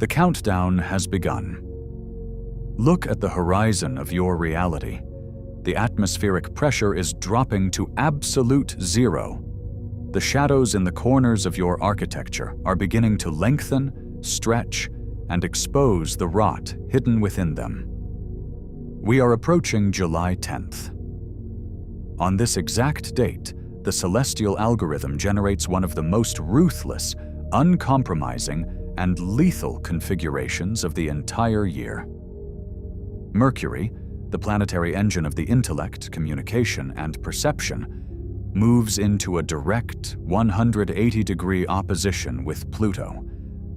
The countdown has begun. Look at the horizon of your reality. The atmospheric pressure is dropping to absolute zero. The shadows in the corners of your architecture are beginning to lengthen, stretch, and expose the rot hidden within them. We are approaching July 10th. On this exact date, the celestial algorithm generates one of the most ruthless, uncompromising, and lethal configurations of the entire year. Mercury, the planetary engine of the intellect, communication, and perception, moves into a direct 180-degree opposition with Pluto,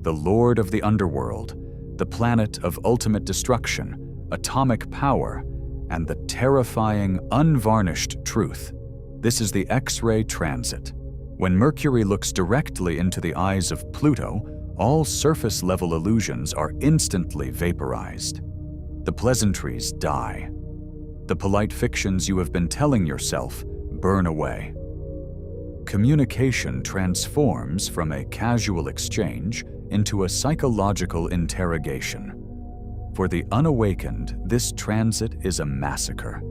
the lord of the underworld, the planet of ultimate destruction, atomic power, and the terrifying, unvarnished truth. This is the X-ray transit. When Mercury looks directly into the eyes of Pluto, all surface-level illusions are instantly vaporized. The pleasantries die. The polite fictions you have been telling yourself burn away. Communication transforms from a casual exchange into a psychological interrogation. For the unawakened, this transit is a massacre.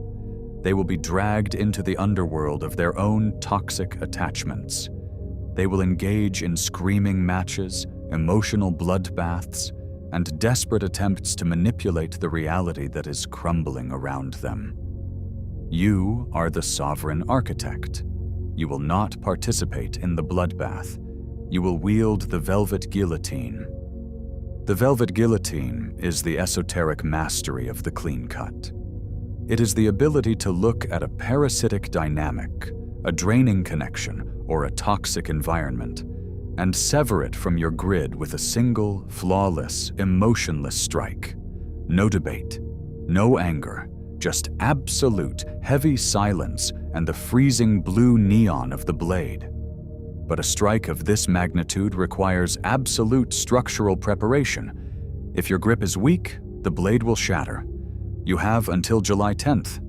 They will be dragged into the underworld of their own toxic attachments. They will engage in screaming matches, emotional bloodbaths, and desperate attempts to manipulate the reality that is crumbling around them. You are the sovereign architect. You will not participate in the bloodbath. You will wield the Velvet Guillotine. The Velvet Guillotine is the esoteric mastery of the clean cut. It is the ability to look at a parasitic dynamic, a draining connection, or a toxic environment, and sever it from your grid with a single, flawless, emotionless strike. No debate, no anger, just absolute, heavy silence and the freezing blue neon of the blade. But a strike of this magnitude requires absolute structural preparation. If your grip is weak, the blade will shatter. You have until July 10th.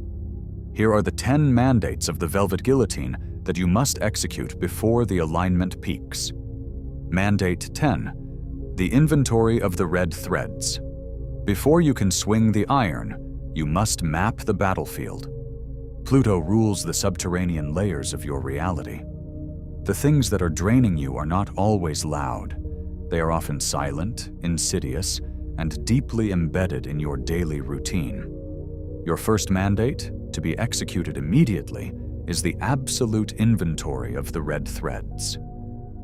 Here are the 10 mandates of the Velvet Guillotine that you must execute before the alignment peaks. Mandate 10. The inventory of the red threads. Before you can swing the iron, you must map the battlefield. Pluto rules the subterranean layers of your reality. The things that are draining you are not always loud. They are often silent, insidious, and deeply embedded in your daily routine. Your first mandate, to be executed immediately, is the absolute inventory of the red threads.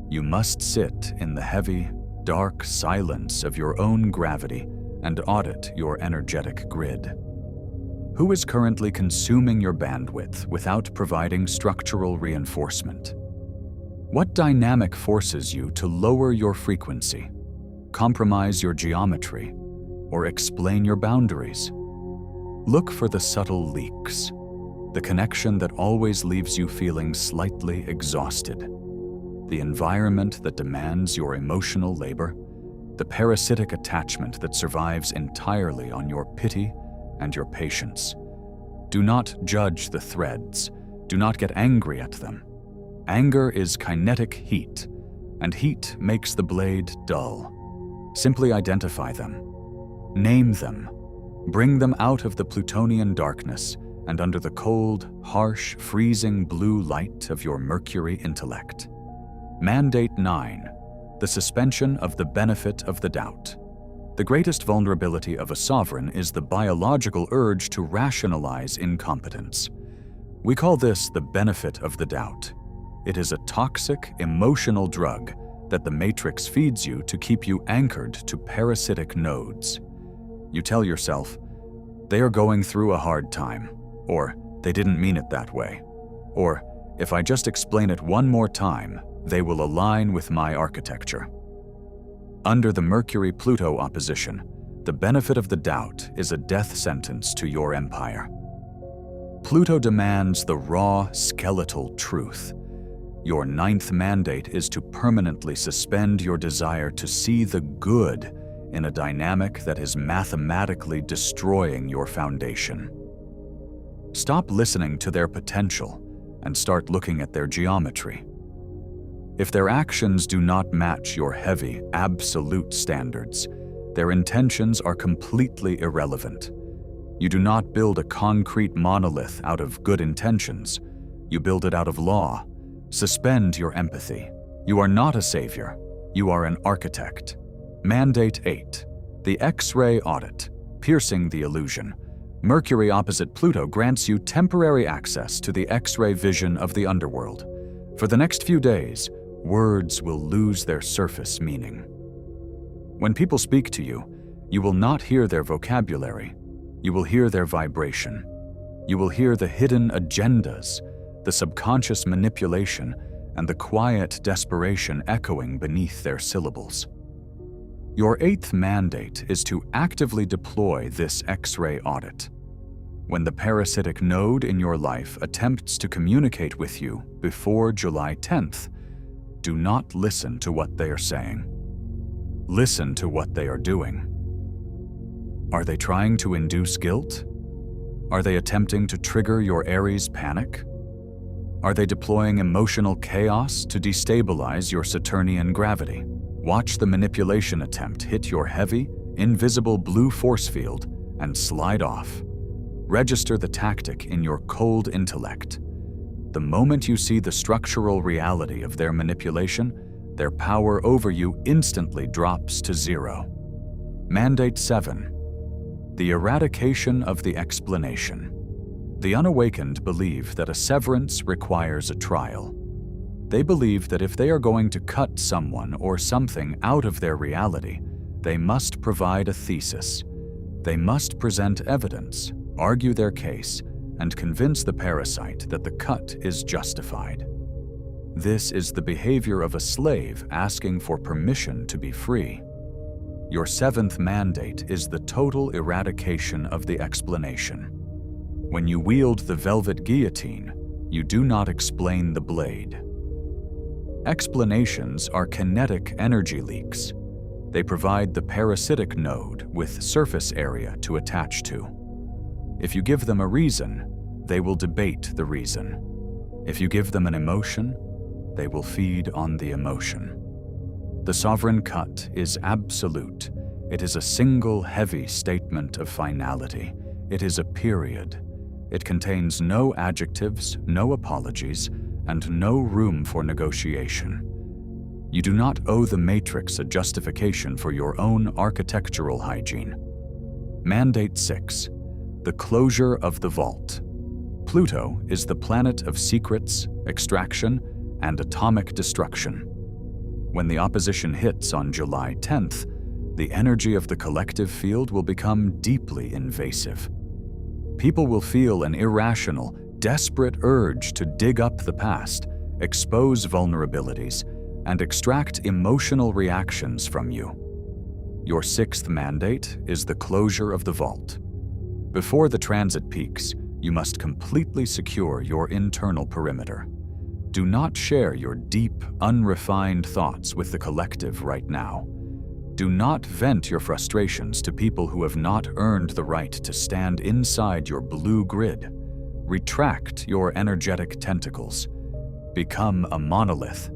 You must sit in the heavy, dark silence of your own gravity and audit your energetic grid. Who is currently consuming your bandwidth without providing structural reinforcement? What dynamic forces you to lower your frequency, compromise your geometry, or explain your boundaries? Look for the subtle leaks, the connection that always leaves you feeling slightly exhausted, the environment that demands your emotional labor, the parasitic attachment that survives entirely on your pity and your patience. Do not judge the threads. Do not get angry at them. Anger is kinetic heat, and heat makes the blade dull. Simply identify them. Name them. Bring them out of the Plutonian darkness and under the cold, harsh, freezing blue light of your Mercury intellect. Mandate 9. The suspension of the benefit of the doubt. The greatest vulnerability of a sovereign is the biological urge to rationalize incompetence. We call this the benefit of the doubt. It is a toxic, emotional drug that the Matrix feeds you to keep you anchored to parasitic nodes. You tell yourself, they are going through a hard time, or they didn't mean it that way, or if I just explain it one more time, they will align with my architecture. Under the Mercury-Pluto opposition, the benefit of the doubt is a death sentence to your empire. Pluto demands the raw, skeletal truth. Your 9th mandate is to permanently suspend your desire to see the good in a dynamic that is mathematically destroying your foundation. Stop listening to their potential and start looking at their geometry. If their actions do not match your heavy, absolute standards, Their intentions are completely irrelevant. You do not build a concrete monolith out of good intentions. You build it out of law. Suspend your empathy. You are not a savior. You are an architect. Mandate 8. The X-ray audit. Piercing the illusion. Mercury opposite Pluto grants you temporary access to the X-ray vision of the underworld. For the next few days, words will lose their surface meaning. When people speak to you, you will not hear their vocabulary. You will hear their vibration. You will hear the hidden agendas, the subconscious manipulation, and the quiet desperation echoing beneath their syllables. Your 8th mandate is to actively deploy this X-ray audit. When the parasitic node in your life attempts to communicate with you before July 10th, do not listen to what they are saying. Listen to what they are doing. Are they trying to induce guilt? Are they attempting to trigger your Aries panic? Are they deploying emotional chaos to destabilize your Saturnian gravity? Watch the manipulation attempt hit your heavy, invisible blue force field and slide off. Register the tactic in your cold intellect. The moment you see the structural reality of their manipulation, their power over you instantly drops to 0. Mandate 7. The eradication of the explanation. The unawakened believe that a severance requires a trial. They believe that if they are going to cut someone or something out of their reality, they must provide a thesis. They must present evidence, argue their case, and convince the parasite that the cut is justified. This is the behavior of a slave asking for permission to be free. Your 7th mandate is the total eradication of the explanation. When you wield the Velvet Guillotine, you do not explain the blade. Explanations are kinetic energy leaks. They provide the parasitic node with surface area to attach to. If you give them a reason, they will debate the reason. If you give them an emotion, they will feed on the emotion. The sovereign cut is absolute. It is a single heavy statement of finality. It is a period. It contains no adjectives, no apologies, and no room for negotiation. You do not owe the matrix a justification for your own architectural hygiene. Mandate 6. The closure of the vault. Pluto is the planet of secrets, extraction, and atomic destruction. When the opposition hits on July 10th, the energy of the collective field will become deeply invasive. People will feel an irrational, desperate urge to dig up the past, expose vulnerabilities, and extract emotional reactions from you. Your 6th mandate is the closure of the vault. Before the transit peaks, you must completely secure your internal perimeter. Do not share your deep, unrefined thoughts with the collective right now. Do not vent your frustrations to people who have not earned the right to stand inside your blue grid. Retract your energetic tentacles. Become a monolith.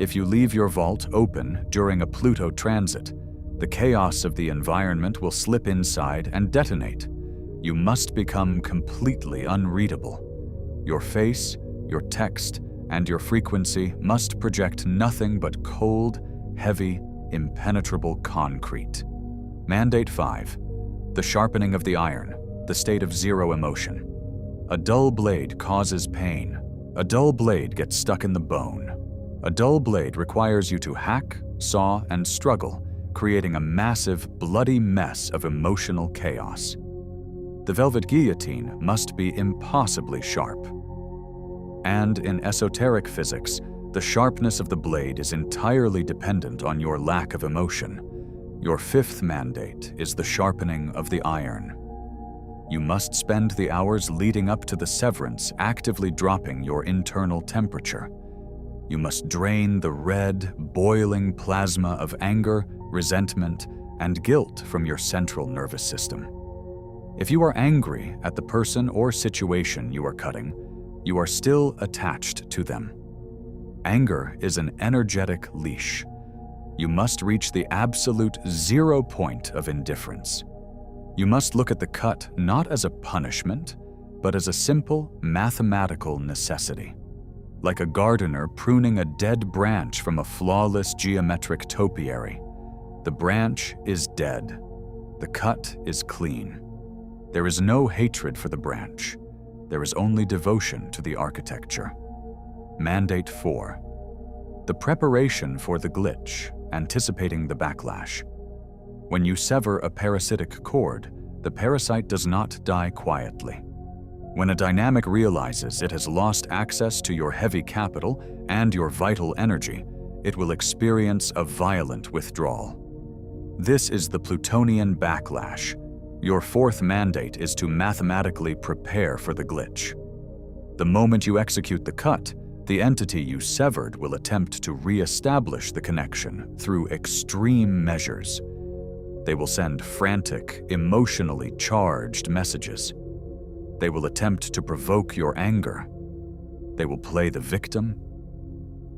If you leave your vault open during a Pluto transit, the chaos of the environment will slip inside and detonate. You must become completely unreadable. Your face, your text, and your frequency must project nothing but cold, heavy, impenetrable concrete. Mandate 5. The sharpening of the iron, the state of 0 emotion. A dull blade causes pain. A dull blade gets stuck in the bone. A dull blade requires you to hack, saw, and struggle, creating a massive, bloody mess of emotional chaos. The Velvet Guillotine must be impossibly sharp. And in esoteric physics, the sharpness of the blade is entirely dependent on your lack of emotion. Your 5th mandate is the sharpening of the iron. You must spend the hours leading up to the severance actively dropping your internal temperature. You must drain the red, boiling plasma of anger, resentment, and guilt from your central nervous system. If you are angry at the person or situation you are cutting, you are still attached to them. Anger is an energetic leash. You must reach the absolute 0 point of indifference. You must look at the cut not as a punishment, but as a simple mathematical necessity. Like a gardener pruning a dead branch from a flawless geometric topiary. The branch is dead. The cut is clean. There is no hatred for the branch. There is only devotion to the architecture. Mandate 4. The preparation for the glitch, anticipating the backlash. When you sever a parasitic cord, the parasite does not die quietly. When a dynamic realizes it has lost access to your heavy capital and your vital energy, it will experience a violent withdrawal. This is the Plutonian backlash. Your 4th mandate is to mathematically prepare for the glitch. The moment you execute the cut, the entity you severed will attempt to re-establish the connection through extreme measures. They will send frantic, emotionally charged messages. They will attempt to provoke your anger. They will play the victim.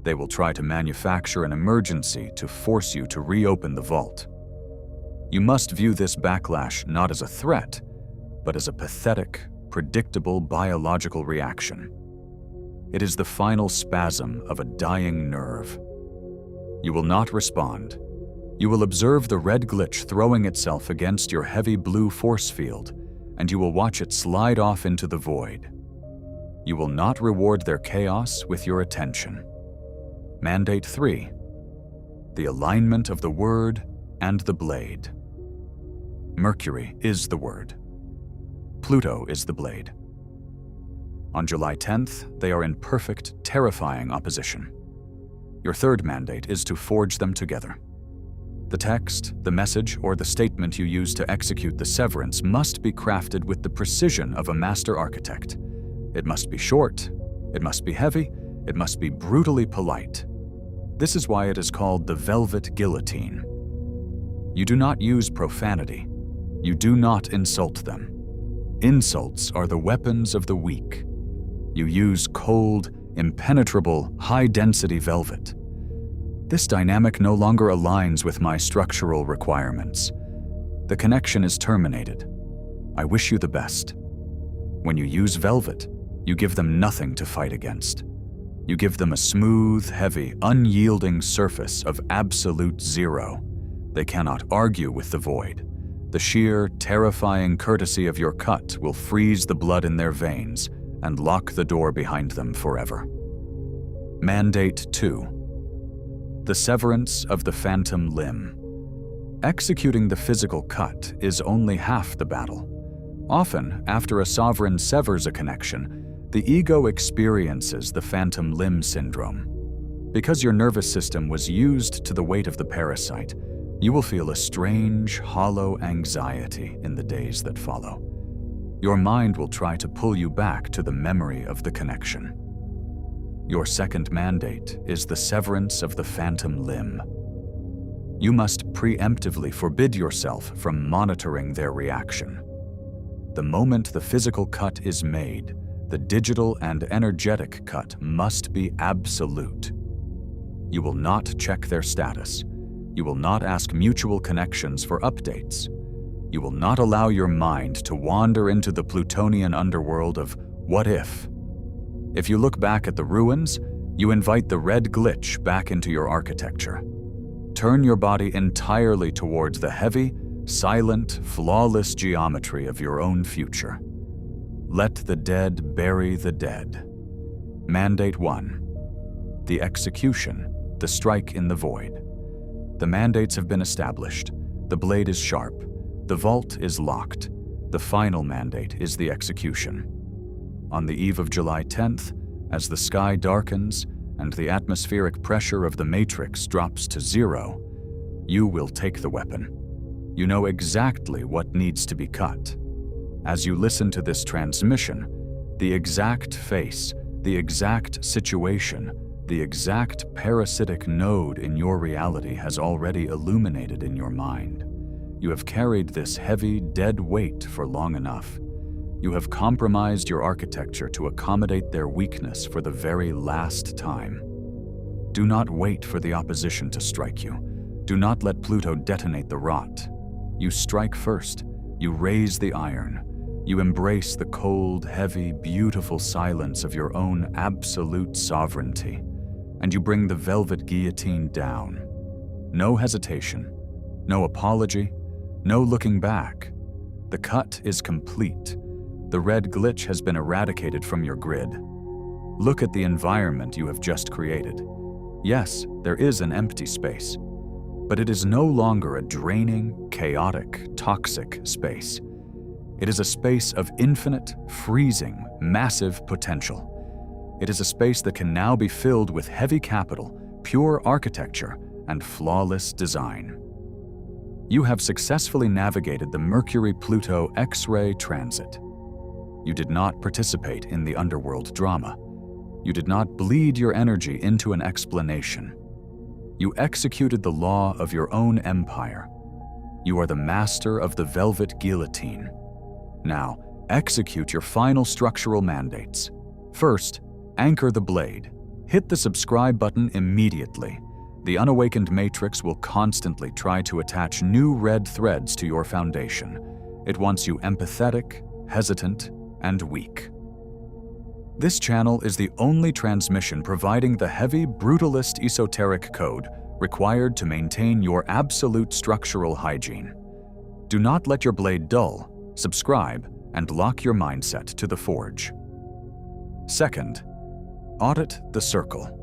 They will try to manufacture an emergency to force you to reopen the vault. You must view this backlash not as a threat, but as a pathetic, predictable biological reaction. It is the final spasm of a dying nerve. You will not respond. You will observe the red glitch throwing itself against your heavy blue force field, and you will watch it slide off into the void. You will not reward their chaos with your attention. Mandate 3. The alignment of the word and the blade. Mercury is the word. Pluto is the blade. On July 10th, they are in perfect, terrifying opposition. Your 3rd mandate is to forge them together. The text, the message, or the statement you use to execute the severance must be crafted with the precision of a master architect. It must be short, it must be heavy, it must be brutally polite. This is why it is called the Velvet Guillotine. You do not use profanity. You do not insult them. Insults are the weapons of the weak. You use cold, impenetrable, high-density velvet. This dynamic no longer aligns with my structural requirements. The connection is terminated. I wish you the best. When you use velvet, you give them nothing to fight against. You give them a smooth, heavy, unyielding surface of absolute 0. They cannot argue with the void. The sheer, terrifying courtesy of your cut will freeze the blood in their veins and lock the door behind them forever. Mandate 2. The severance of the phantom limb. Executing the physical cut is only half the battle. Often, after a sovereign severs a connection, the ego experiences the phantom limb syndrome. Because your nervous system was used to the weight of the parasite, you will feel a strange, hollow anxiety in the days that follow. Your mind will try to pull you back to the memory of the connection. Your 2nd mandate is the severance of the phantom limb. You must preemptively forbid yourself from monitoring their reaction. The moment the physical cut is made, the digital and energetic cut must be absolute. You will not check their status. You will not ask mutual connections for updates. You will not allow your mind to wander into the Plutonian underworld of what if. If you look back at the ruins, you invite the red glitch back into your architecture. Turn your body entirely towards the heavy, silent, flawless geometry of your own future. Let the dead bury the dead. Mandate 1. The execution, the strike in the void. The mandates have been established. The blade is sharp. The vault is locked. The final mandate is the execution. On the eve of July 10th, as the sky darkens and the atmospheric pressure of the matrix drops to 0, you will take the weapon. You know exactly what needs to be cut. As you listen to this transmission, the exact face, the exact situation, the exact parasitic node in your reality has already illuminated in your mind. You have carried this heavy, dead weight for long enough. You have compromised your architecture to accommodate their weakness for the very last time. Do not wait for the opposition to strike you. Do not let Pluto detonate the rot. You strike first. You raise the iron. You embrace the cold, heavy, beautiful silence of your own absolute sovereignty, and you bring the Velvet Guillotine down. No hesitation, no apology, no looking back. The cut is complete. The red glitch has been eradicated from your grid. Look at the environment you have just created. Yes, there is an empty space, but it is no longer a draining, chaotic, toxic space. It is a space of infinite, freezing, massive potential. It is a space that can now be filled with heavy capital, pure architecture, and flawless design. You have successfully navigated the Mercury-Pluto X-ray transit. You did not participate in the underworld drama. You did not bleed your energy into an explanation. You executed the law of your own empire. You are the master of the Velvet Guillotine. Now, execute your final structural mandates. First, anchor the blade. Hit the subscribe button immediately. The unawakened matrix will constantly try to attach new red threads to your foundation. It wants you empathetic, hesitant, and weak. This channel is the only transmission providing the heavy, brutalist esoteric code required to maintain your absolute structural hygiene. Do not let your blade dull. Subscribe and lock your mindset to the forge. Second, audit the circle.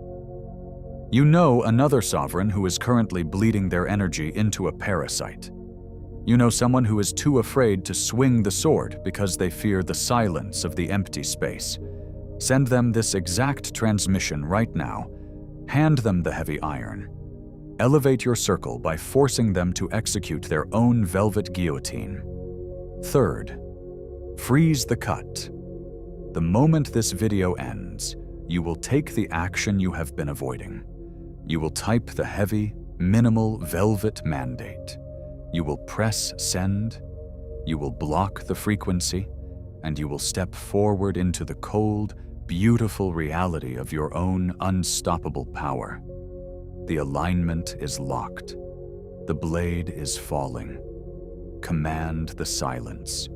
You know another sovereign who is currently bleeding their energy into a parasite. You know someone who is too afraid to swing the sword because they fear the silence of the empty space. Send them this exact transmission right now. Hand them the heavy iron. Elevate your circle by forcing them to execute their own Velvet Guillotine. Third, freeze the cut. The moment this video ends, you will take the action you have been avoiding. You will type the heavy, minimal velvet mandate. You will press send. You will block the frequency, and you will step forward into the cold, beautiful reality of your own unstoppable power. The alignment is locked. The blade is falling. Command the silence.